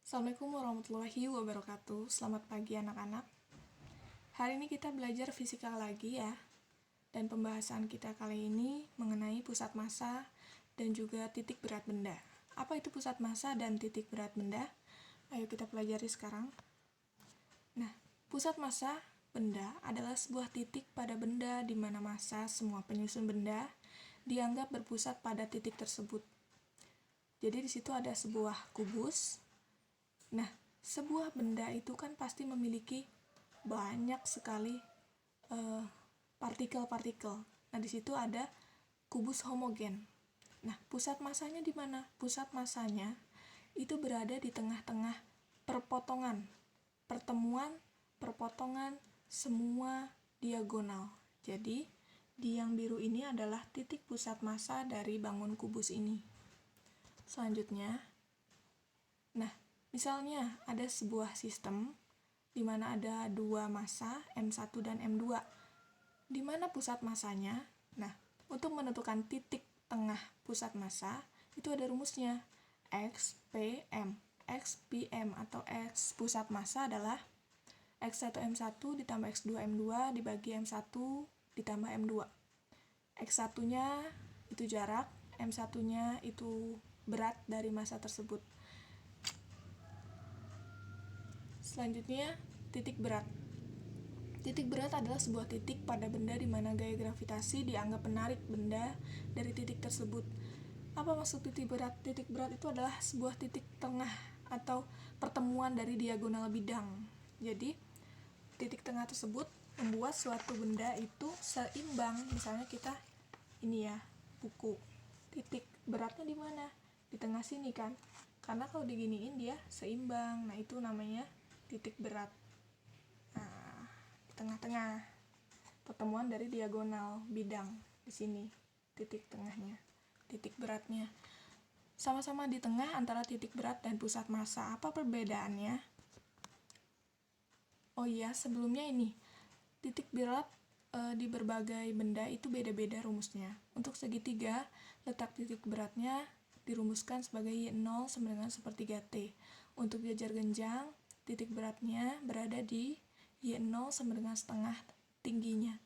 Assalamualaikum warahmatullahi wabarakatuh. Selamat pagi anak-anak. Hari ini kita belajar fisika lagi ya. Dan pembahasan kita kali ini mengenai pusat massa dan juga titik berat benda. Apa itu pusat massa dan titik berat benda? Ayo kita pelajari sekarang. Nah, pusat massa benda adalah sebuah titik pada benda di mana massa semua penyusun benda dianggap berpusat pada titik tersebut. Jadi di situ ada sebuah kubus. Nah, sebuah benda itu kan pasti memiliki banyak sekali partikel-partikel. Nah, di situ ada kubus homogen. Nah, pusat massanya di mana? Pusat massanya itu berada di tengah-tengah perpotongan, perpotongan semua diagonal. Jadi, di yang biru ini adalah titik pusat massa dari bangun kubus ini. Selanjutnya, nah, misalnya ada sebuah sistem di mana ada dua massa, M1 dan M2. Di mana pusat massanya? Nah, untuk menentukan titik tengah pusat massa, itu ada rumusnya. XPM. XPM atau X pusat massa adalah X1 M1 ditambah X2 M2 dibagi M1 ditambah M2. X1-nya itu jarak, M1-nya itu berat dari massa tersebut. Selanjutnya, titik berat. Titik berat adalah sebuah titik pada benda di mana gaya gravitasi dianggap menarik benda dari titik tersebut. Apa maksud titik berat? Titik berat itu adalah sebuah titik tengah atau pertemuan dari diagonal bidang. Jadi, titik tengah tersebut membuat suatu benda itu seimbang. Misalnya kita ini ya, buku. Titik beratnya di mana? Di tengah sini kan? Karena kalau diginiin dia seimbang. Nah, itu namanya titik berat. Nah, di tengah-tengah pertemuan dari diagonal bidang di sini titik tengahnya, titik beratnya. Sama-sama di tengah antara titik berat dan pusat massa. Apa perbedaannya? Oh iya, sebelumnya ini titik berat di berbagai benda itu beda-beda rumusnya. Untuk segitiga, letak titik beratnya dirumuskan sebagai Y0 sama dengan sepertiga T. Untuk jajar genjang, titik beratnya berada di Y0 sama dengan setengah tingginya.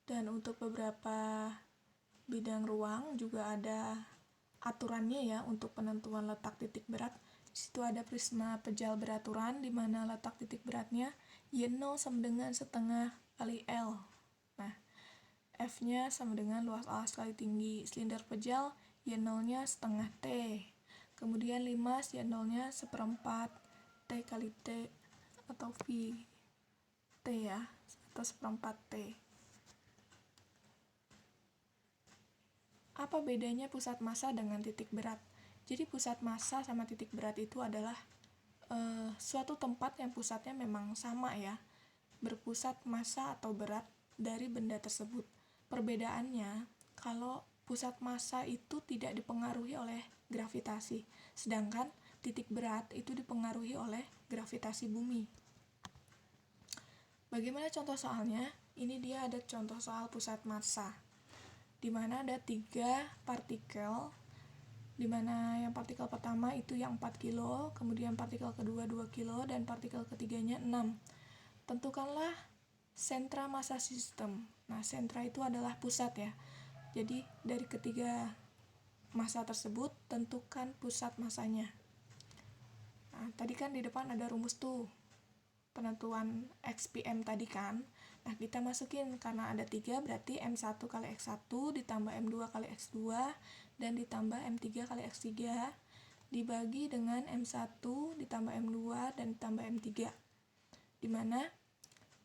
Dan untuk beberapa bidang ruang juga ada aturannya ya untuk penentuan letak titik berat. Di situ ada prisma pejal beraturan di mana letak titik beratnya Y0 sama dengan setengah kali L. Nah, F-nya sama dengan luas alas kali tinggi. Silinder pejal Y0-nya setengah T. Kemudian limas Y0-nya seperempat T kali T atau V T ya, atau seperempat T. Apa bedanya pusat massa dengan titik berat? Jadi pusat massa sama titik berat itu adalah suatu tempat yang pusatnya memang sama ya, berpusat massa atau berat dari benda tersebut. Perbedaannya, kalau pusat massa itu tidak dipengaruhi oleh gravitasi, sedangkan titik berat itu dipengaruhi oleh gravitasi bumi. Bagaimana contoh soalnya? Ini dia ada contoh soal pusat massa, di mana ada 3 partikel, di mana yang partikel pertama itu yang 4 kilo, kemudian partikel kedua 2 kilo, dan partikel ketiganya 6. Tentukanlah sentra massa sistem. Nah, sentra itu adalah pusat ya. Jadi, dari ketiga massa tersebut, tentukan pusat massanya. Nah, tadi kan di depan ada rumus tuh, penentuan XPM tadi kan. Nah, kita masukin karena ada 3 berarti M1 kali X1 ditambah M2 kali X2 dan ditambah M3 kali X3 dibagi dengan M1 ditambah M2 dan ditambah M3. Dimana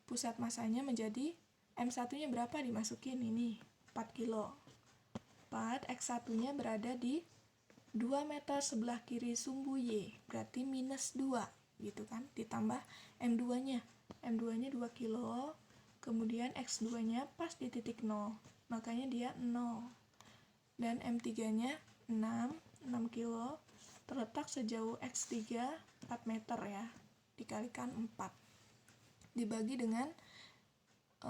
pusat massanya menjadi M1-nya berapa dimasukin ini? 4 kilo. 4, X1-nya berada di 2 meter sebelah kiri sumbu Y, berarti minus 2. Gitu kan, ditambah M2-nya 2 kilo, kemudian X2-nya pas di titik 0, makanya dia 0, dan M3-nya 6 kilo, terletak sejauh X3 4 meter ya, dikalikan 4, dibagi dengan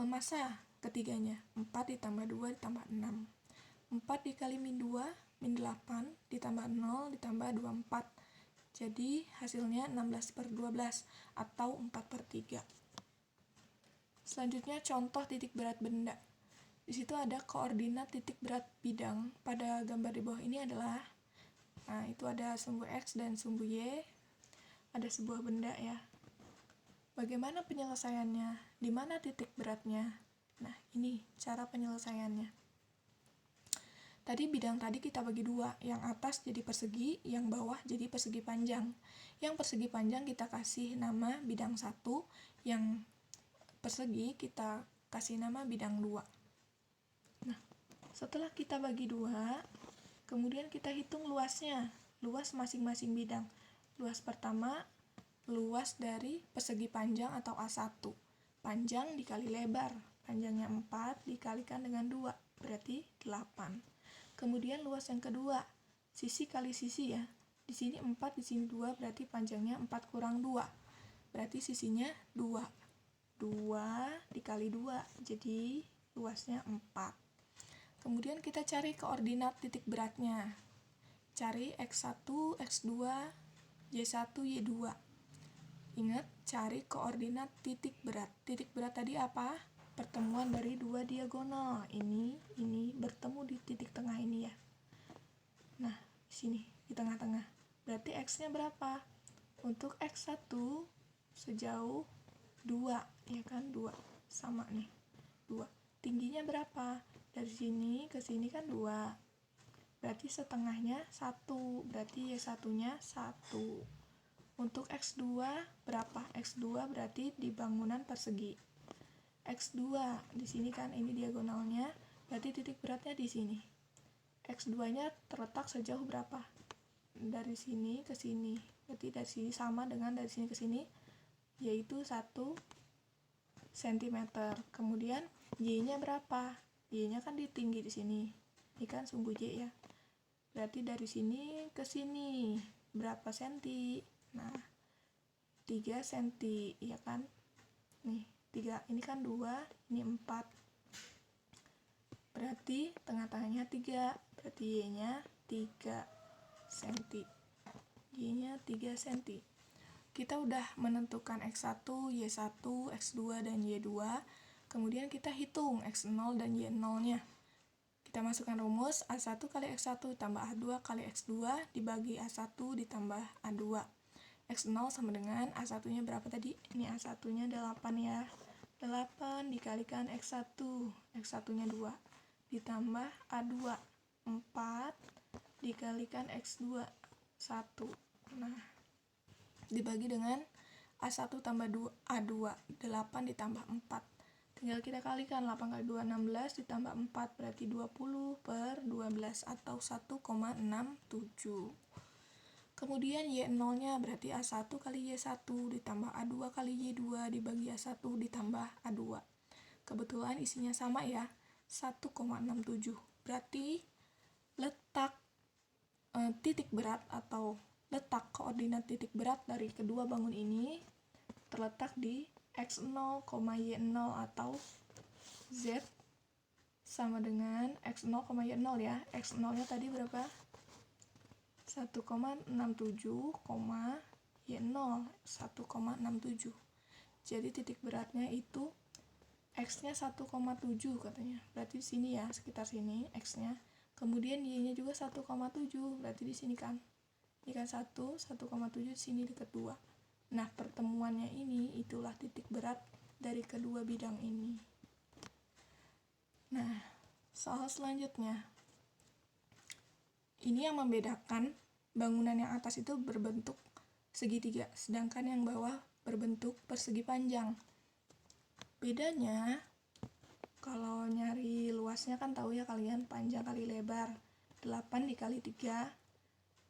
massa ketiganya, 4 ditambah 2 ditambah 6, 4 dikali min 2, min 8 ditambah 0 ditambah 24. Jadi hasilnya 16/12 atau 4/3. Selanjutnya contoh titik berat benda. Di situ ada koordinat titik berat bidang. Pada gambar di bawah ini adalah, nah itu ada sumbu X dan sumbu Y. Ada sebuah benda ya. Bagaimana penyelesaiannya? Di mana titik beratnya? Nah, ini cara penyelesaiannya. Tadi bidang tadi kita bagi dua, yang atas jadi persegi, yang bawah jadi persegi panjang. Yang persegi panjang kita kasih nama bidang 1, yang persegi kita kasih nama bidang 2. Nah, setelah kita bagi dua, kemudian kita hitung luasnya, luas masing-masing bidang. Luas pertama, luas dari persegi panjang atau A1. Panjang dikali lebar, panjangnya 4 dikalikan dengan 2, berarti 8. Kemudian luas yang kedua, sisi kali sisi ya. Di sini 4, di sini 2, berarti panjangnya 4 kurang 2. Berarti sisinya 2. 2 dikali 2, jadi luasnya 4. Kemudian kita cari koordinat titik beratnya. Cari X1, X2, Y1, Y2. Ingat, cari koordinat titik berat. Titik berat tadi apa? Pertemuan dari dua diagonal. Ini bertemu di titik tengah ini ya. Nah, di sini, di tengah-tengah. Berarti X-nya berapa? Untuk X1 sejauh 2, ya kan? 2. Sama nih. 2. Tingginya berapa? Dari sini ke sini kan 2. Berarti setengahnya 1. Berarti Y1-nya 1. Untuk X2 berapa? X2 berarti di bangunan persegi. X2 di sini kan ini diagonalnya, berarti titik beratnya di sini. X2-nya terletak sejauh berapa? Dari sini ke sini. Berarti dari sini sama dengan dari sini ke sini, yaitu 1 cm. Kemudian Y-nya berapa? Y-nya kan di tinggi di sini. Ini kan sumbu Y ya. Berarti dari sini ke sini berapa senti? Nah, 3 cm, ya kan? Nih, 3, ini kan 2, ini 4. Berarti tengah-tengahnya 3, berarti Y-nya 3 cm. Y-nya 3 cm. Kita udah menentukan X1, Y1, X2, dan Y2. Kemudian kita hitung X0 dan Y0-nya. Kita masukkan rumus A1 kali X1 tambah A2 kali X2 dibagi A1 ditambah A2. X0 sama dengan A1-nya berapa tadi? Ini A1-nya 8 ya. 8 dikalikan X1. X1-nya 2. Ditambah A2. 4 dikalikan X2. 1. Nah, dibagi dengan A1 tambah A2. 8 ditambah 4. Tinggal kita kalikan. 8 kali 2, 16 ditambah 4. Berarti 20/12 atau 1,67. Kemudian Y0-nya berarti A1 kali Y1 ditambah A2 kali Y2 dibagi A1 ditambah A2. Kebetulan isinya sama ya, 1,67. Berarti letak titik berat atau letak koordinat titik berat dari kedua bangun ini terletak di X0, Y0 atau Z sama dengan X0, Y0 ya. X0-nya tadi berapa? 1,67, Y0 1,67. Jadi titik beratnya itu X-nya 1,7 katanya. Berarti di sini ya, sekitar sini X-nya. Kemudian Y-nya juga 1,7. Berarti di sini kan. Ini kan 1,7 di sini dekat 2. Nah, pertemuannya ini itulah titik berat dari kedua bidang ini. Nah, soal selanjutnya. Ini yang membedakan bangunan yang atas itu berbentuk segitiga, sedangkan yang bawah berbentuk persegi panjang. Bedanya, kalau nyari luasnya kan tahu ya kalian, panjang kali lebar. 8 dikali 3,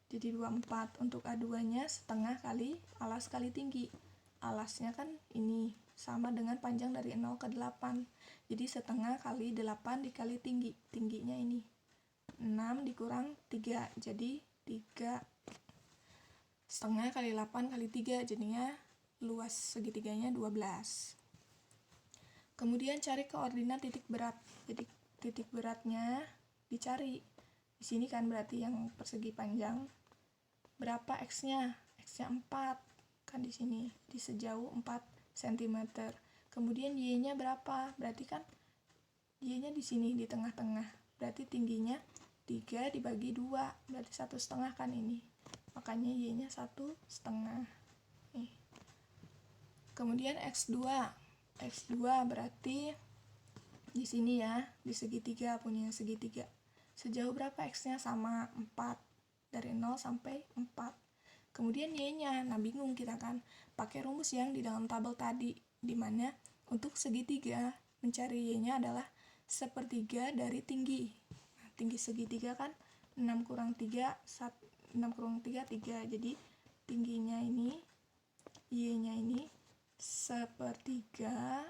jadi 24. Untuk A2-nya setengah kali alas kali tinggi. Alasnya kan ini, sama dengan panjang dari 0 ke 8. Jadi setengah kali 8 dikali tinggi. Tingginya ini. 6 dikurang 3, jadi 3 setengah kali 8 kali 3, jadinya luas segitiganya 12. Kemudian cari koordinat titik berat. Jadi titik beratnya dicari. Di Di sini kan berarti yang persegi panjang. Berapa X-nya? X-nya 4. Kan di sini di sejauh 4 cm. Kemudian Y-nya berapa? Berarti kan Y-nya di sini di tengah-tengah. Berarti tingginya 3 dibagi 2, berarti 1,5 kan ini. Makanya Y-nya 1,5. Nih. Kemudian X2. X2 berarti di sini ya, di segitiga, punya segitiga. Sejauh berapa X-nya? Sama 4. Dari 0 sampai 4. Kemudian Y-nya, nah bingung kita kan. Pakai rumus yang di dalam tabel tadi, dimana untuk segitiga mencari Y-nya adalah sepertiga dari tinggi. Nah, tinggi segitiga kan 6 kurang 3, 6 kurang 3, 3. Jadi tingginya ini, Y-nya ini sepertiga,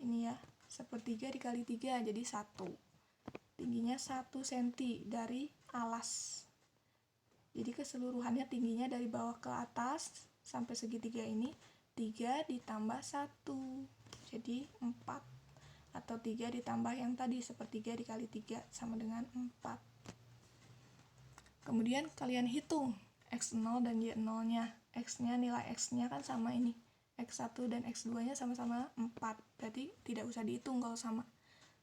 ini ya, sepertiga dikali 3, jadi 1. Tingginya 1 cm dari alas. Jadi keseluruhannya tingginya dari bawah ke atas sampai segitiga ini 3 ditambah 1, jadi 4. Atau 3 ditambah yang tadi, sepertiga dikali 3 sama dengan 4. Kemudian kalian hitung X0 dan Y0 nya. X-nya, nilai X-nya kan sama ini, X1 dan X2 nya sama-sama 4, berarti tidak usah dihitung kalau sama.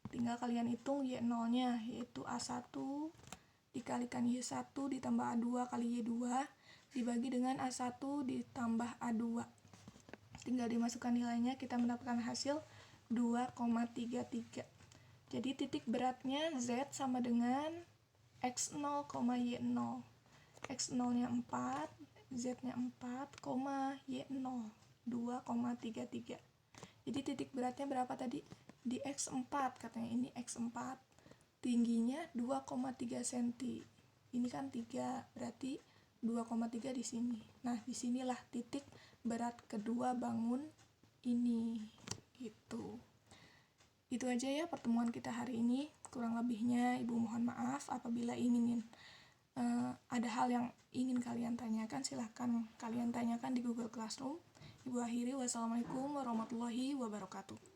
Tinggal kalian hitung Y0 nya, yaitu A1 dikalikan Y1 ditambah A2 kali Y2 dibagi dengan A1 ditambah A2. Tinggal dimasukkan nilainya, kita mendapatkan hasil 2,33. Jadi titik beratnya Z sama dengan X0, Y0. X0 nya 4, Z nya 4, Y0 2,33. Jadi titik beratnya berapa tadi? Di X4, katanya ini X4. Tingginya 2,3 cm. Ini kan 3, berarti 2,3 di sini. Nah, disinilah titik berat kedua bangun ini. Gitu. Itu aja ya pertemuan kita hari ini. Kurang lebihnya Ibu mohon maaf. Apabila ada hal yang ingin kalian tanyakan, silahkan kalian tanyakan di Google Classroom. Ibu akhiri, wassalamualaikum warahmatullahi wabarakatuh.